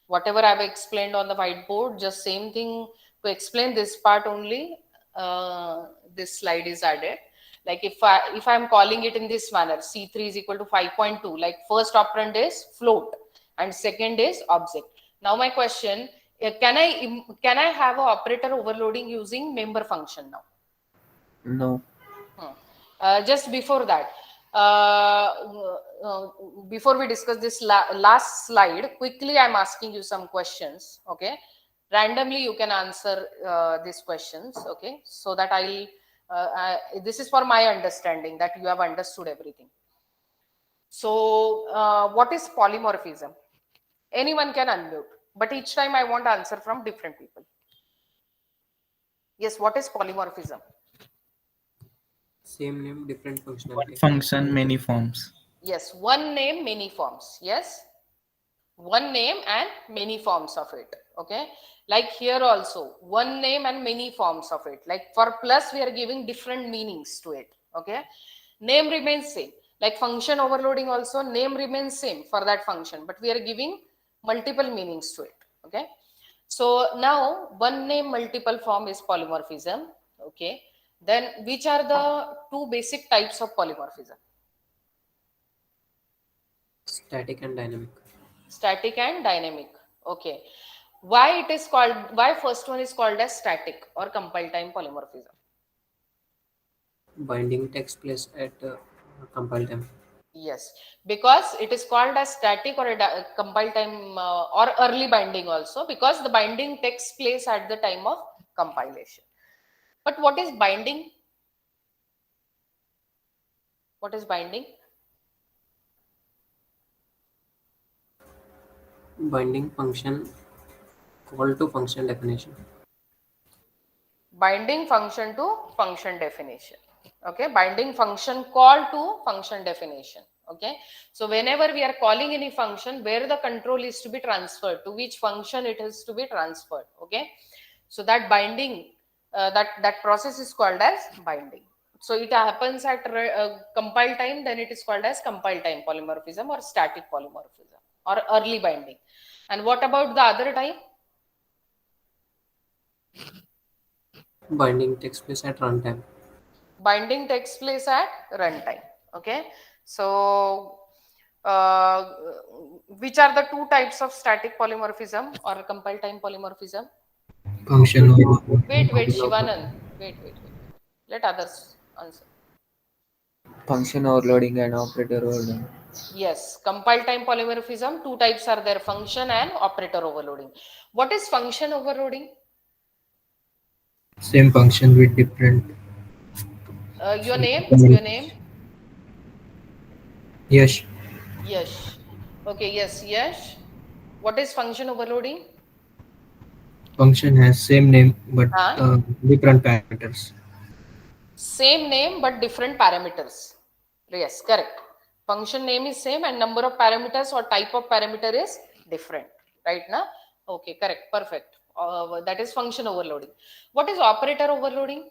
Speaker 1: Whatever I have explained on the whiteboard, just same thing to explain this part only. This slide is added. Like if I am calling it in this manner, C3 is equal to 5.2. Like first operand is float and second is object. Now my question: can I have an operator overloading using member function now?
Speaker 6: No.
Speaker 1: Just before that, before we discuss this last slide, quickly I'm asking you some questions. Okay, randomly you can answer these questions. Okay, so that I'll This is for my understanding that you have understood everything. So what is polymorphism? Anyone can unmute, but each time I want answer from different people. Yes, what is polymorphism?
Speaker 5: Same name, different
Speaker 6: One
Speaker 5: functionality.
Speaker 6: function, many forms.
Speaker 1: Yes, one name, many forms. Yes, one name and many forms of it. Okay, like here also one name and many forms of it. Like for plus we are giving different meanings to it. Okay, name remains same. Like function overloading also, name remains same for that function, but we are giving multiple meanings to it. Okay, so now one name multiple form is polymorphism. Okay, then which are the two basic types of polymorphism?
Speaker 5: Static and dynamic.
Speaker 1: Static and dynamic. Okay, why it is called, why first one is called as static or compile time polymorphism?
Speaker 5: Binding takes place at compile time.
Speaker 1: Yes, because it is called as static or a compile time or early binding also, because the binding takes place at the time of compilation. But what is binding? What is binding?
Speaker 5: Binding function call to function definition.
Speaker 1: Binding function to function definition. Okay, binding function call to function definition. Okay, so whenever we are calling any function where the control is to be transferred, to which function it is to be transferred. Okay, so that binding, that process is called as binding. So it happens at compile time, then it is called as compile time polymorphism or static polymorphism or early binding. And what about the other type?
Speaker 5: Binding takes place at runtime.
Speaker 1: Binding takes place at runtime. Okay, so which are the two types of static polymorphism or compile time polymorphism?
Speaker 8: Function overloading.
Speaker 1: Wait, Shivanand, wait. Let others answer.
Speaker 6: Function overloading and operator overloading.
Speaker 1: Yes, compile time polymorphism, two types are there, function and operator overloading. What is function overloading?
Speaker 8: Same function with different.
Speaker 1: Your name?
Speaker 8: Yes,
Speaker 1: Yes. Okay, yes, yes. What is function overloading?
Speaker 8: function has same name but
Speaker 1: Huh?
Speaker 8: different parameters.
Speaker 1: Same name but different parameters. Yes, correct. Function name is same and number of parameters or type of parameter is different. Right now? Okay, correct. Perfect. That is function overloading. What is operator overloading?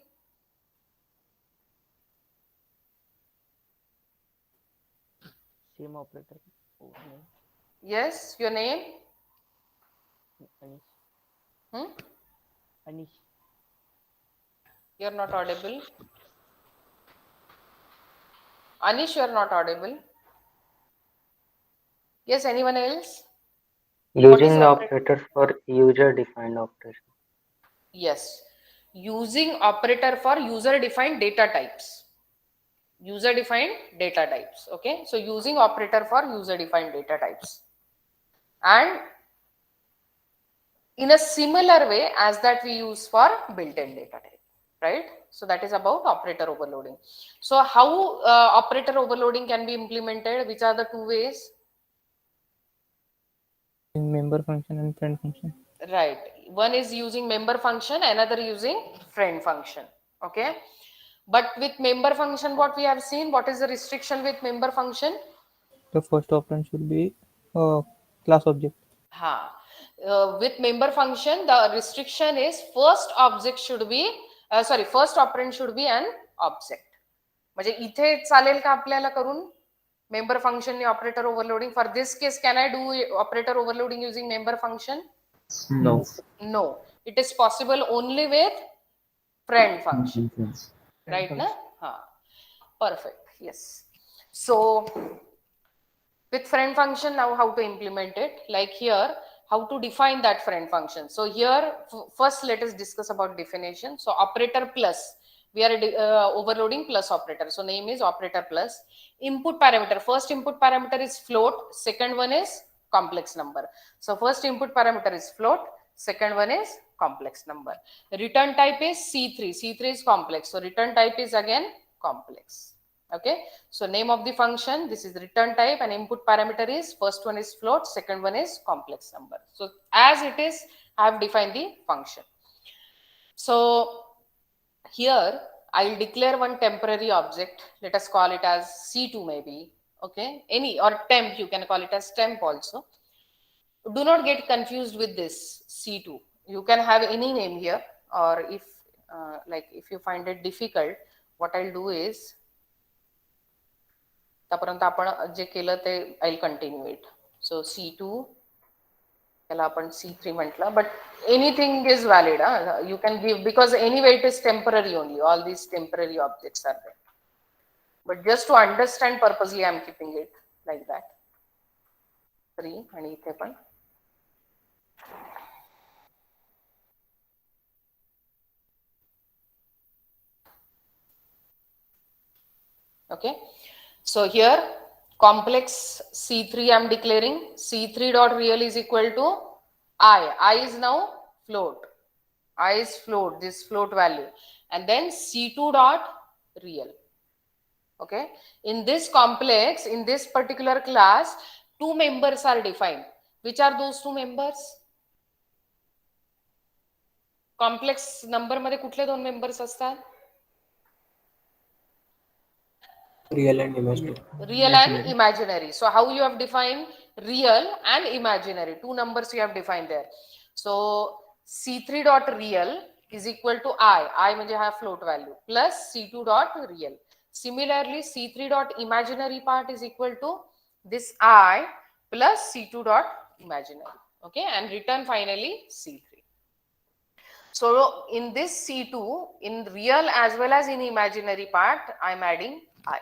Speaker 6: Same operator. Oh, no.
Speaker 1: Yes, your name?
Speaker 6: Anish.
Speaker 1: Hmm?
Speaker 6: Anish.
Speaker 1: You're not audible. Anish, you're not audible. Yes, anyone else? What is
Speaker 10: Using the
Speaker 1: operator?
Speaker 10: operators for user-defined operation.
Speaker 1: Yes, using operator for user-defined data types. User-defined data types. Okay, so using operator for user-defined data types. And in a similar way as that we use for built-in data type, right? So that is about operator overloading. So how operator overloading can be implemented? Which are the two ways?
Speaker 6: In member function and friend function.
Speaker 1: Right. One is using member function, another using friend function. Okay. But with member function, what we have seen, what is the restriction with member function?
Speaker 6: The first operand should be a class object.
Speaker 1: Ha. With member function, the restriction is first object should be, first operand should be an object. म्हणजे इथे चालेल का आपल्याला करून member function operator overloading? For this case can I do operator overloading using member function?
Speaker 6: No.
Speaker 1: No, it is possible only with friend function, right?
Speaker 6: Friend
Speaker 1: Na? Ha. Perfect. Yes. So with friend function, now how to implement it? Like here, how to define that friend function. So here, first let us discuss about definition. So operator plus, we are overloading plus operator. So name is operator plus. Input parameter, first input parameter is float, second one is complex number. So first input parameter is float, second one is complex number. Return type is C3. C3 is complex. So return type is again complex. Okay. So name of the function, this is return type, and input parameter is, first one is float, second one is complex number. So as it is, I have defined the function. So here I'll declare one temporary object. Let us call it as C2 maybe. Okay. Any, or temp, you can call it as temp also. Do not get confused with this C2. You can have any name here, or if like if you find it difficult, what I'll do is, तापर्यंत आपण जे केलं ते I'll continue it. So C2, त्याला आपण C3 म्हटलं, but anything is valid. You can give, because anyway it is temporary only. All these temporary objects are there. But just to understand purposely, I am keeping it like that. 3 आणि इथे पण. Okay. So here complex C3 I am declaring. C3 dot real is equal to I. I is now float. I is float, this float value. And then C2 dot real. Okay. In this complex, in this particular class, 2 members are defined. Which are those 2 members? Complex number मध्ये कुठले 2 members असतात?
Speaker 5: Real and imaginary.
Speaker 1: Real and imaginary. So how you have defined real and imaginary? 2 numbers you have defined there. So C3 dot real is equal to I म्हणजे हा float value, plus C2 dot real. Similarly, C3 dot imaginary part is equal to this I plus C2 dot imaginary. Okay, and return finally C3. So in this C2, in real as well as in imaginary part, I am adding I.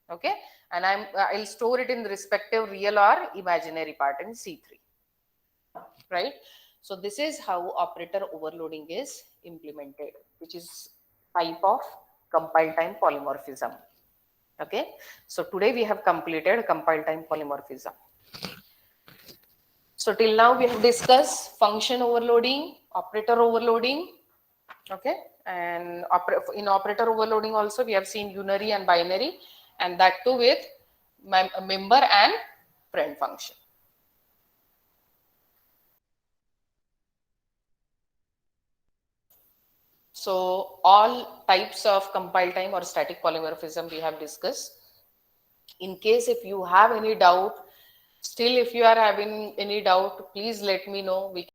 Speaker 1: Okay, and I'll store it in the respective real or imaginary part in C3. Right. So this is how operator overloading is implemented, which is type of compile time polymorphism. Okay. So today we have completed compile time polymorphism. So till now we have discussed function overloading, operator overloading. Okay. And in operator overloading also we have seen unary and binary, and that too with member and friend function. So all types of compile time or static polymorphism we have discussed. In case if you have any doubt, still if you are having any doubt, please let me know. We